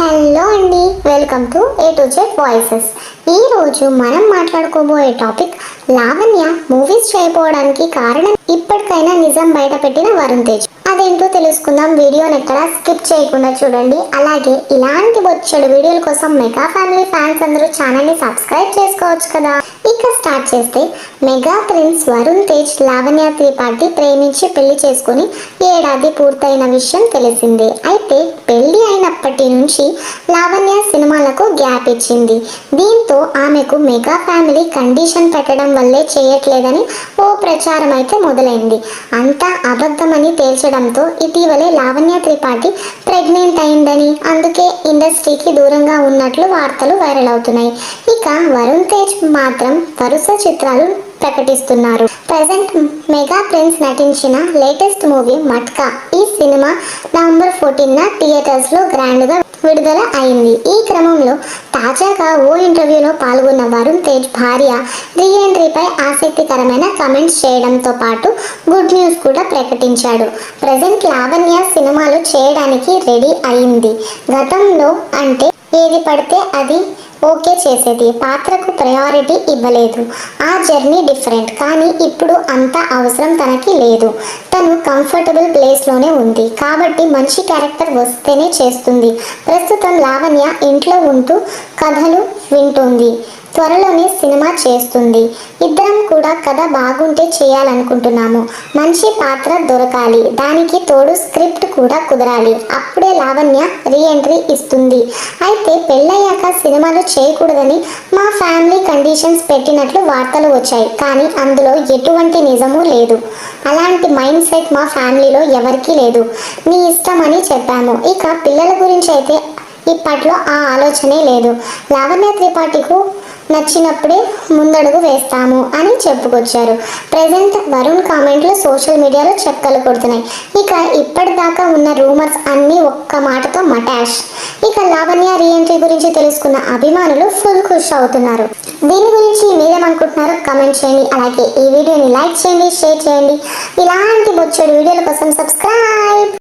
Hello అండి, welcome to A to Z voices. ఈరోజు మనం మాట్లాడుకోబోయే టాపిక్ లావణ్య మూవీస్ చేయకపోవడానికి కారణం ఇప్పటికైనా నిజం బయట పెట్టిన వరుణ్ తేజ్. అదేంటో తెలుసుకుందాం. వీడియోని ఎక్కడ స్కిప్ చేయకుండా చూడండి. అలాగే ఇలాంటి బొచ్చడు వీడియోల కోసం మెగా ఫ్యామిలీ ఫ్యాన్స్ అందరూ ఛానల్ని సబ్స్క్రైబ్ చేసుకోవచ్చు కదా. ఇక స్టార్ట్ చేస్తే, మెగా ప్రిన్స్ వరుణ్ తేజ్ లావణ్య త్రిపాఠి ప్రేమించి పెళ్లి చేసుకుని ఏడాది పూర్తయిన విషయం తెలిసిందే. అయితే పెళ్లి అయినప్పటి నుంచి లావణ్య సినిమాలకు గ్యాప్ ఇచ్చింది. దీంతో ఆమెకు మెగా ఫ్యామిలీ కండిషన్ పెట్టడం వల్లే చేయట్లేదని ఓ ప్రచారం అయితే మొదలైంది. అంతా అబద్ధమని తేల్చడంతో ఇటీవలే లావణ్య త్రిపాఠి ప్రెగ్నెంట్ అయిందని, అందుకే ఇండస్ట్రీకి దూరంగా ఉన్నట్లు వార్తలు వైరల్ అవుతున్నాయి. ఇక వరుణ్ తేజ్ మాత్రం వరుస చిత్రాలు ప్రకటిస్తున్నారు. ప్రజెంట్ మెగా ప్రిన్స్ నటించిన లేటెస్ట్ మూవీ మట్కా. ఈ సినిమా నవంబర్ 14న థియేటర్స్ లో గ్రాండ్ గా విడుదల అయింది. ఈ క్రమంలో తాజాగా ఓ ఇంటర్వ్యూలో పాల్గొన్న వరుణ్ తేజ్ భార్య రీ ఎంట్రీపై ఆసక్తికరమైన కమెంట్స్ చేయడంతో పాటు గుడ్ న్యూస్ కూడా ప్రకటించాడు. ప్రజెంట్ లావణ్య సినిమాలు చేయడానికి రెడీ అయింది. గతంలో అంటే ఏది పడితే అది ఓకే చేసేది, పాత్రకు ప్రయారిటీ ఇవ్వలేదు. ఆ జర్నీ డిఫరెంట్. కానీ ఇప్పుడు అంత అవసరం తనకి లేదు. తను కంఫర్టబుల్ ప్లేస్లోనే ఉంది కాబట్టి మంచి క్యారెక్టర్ వస్తేనే చేస్తుంది. ప్రస్తుతం లావణ్య ఇంట్లో ఉంటూ కథలు వింటుంది. త్వరలోనే సినిమా చేస్తుంది. ఇద్దరం కూడా కథ బాగుంటే చేయాలనుకుంటున్నాము. మంచి పాత్ర దొరకాలి, దానికి తోడు స్క్రిప్ట్ కూడా కుదరాలి. అప్పుడే లావణ్య రీ ఎంట్రీ ఇస్తుంది. అయితే పెళ్ళయ్యాక సినిమాలు చేయకూడదని మా ఫ్యామిలీ కండిషన్స్ పెట్టినట్లు వార్తలు వచ్చాయి. కానీ అందులో ఎటువంటి నిజమూ లేదు. అలాంటి మైండ్ సెట్ మా ఫ్యామిలీలో ఎవరికీ లేదు. నీ ఇష్టం అని చెప్పాము. ఇక పిల్లల గురించి అయితే ఇప్పట్లో ఆ ఆలోచనే లేదు. లావణ్య త్రిపాఠికు నచ్చినప్పుడే ముందడుగు వేస్తాము అని చెప్పుకొచ్చారు. ప్రజెంట్ వరుణ్ కామెంట్లు సోషల్ మీడియాలో చక్కలు కొడుతున్నాయి. ఇక ఇప్పటిదాకా ఉన్న రూమర్స్ అన్నీ ఒక్క మాటతో మటాష్. ఇక లావణ్య రీ ఎంట్రీ గురించి తెలుసుకున్న అభిమానులు ఫుల్ ఖుష్ అవుతున్నారు. దీని గురించి మీరేమనుకుంటున్నారో కమెంట్ చేయండి. అలాగే ఈ వీడియోని లైక్ చేయండి, షేర్ చేయండి. ఇలాంటి బొచ్చడు వీడియోల కోసం సబ్స్క్రైబ్.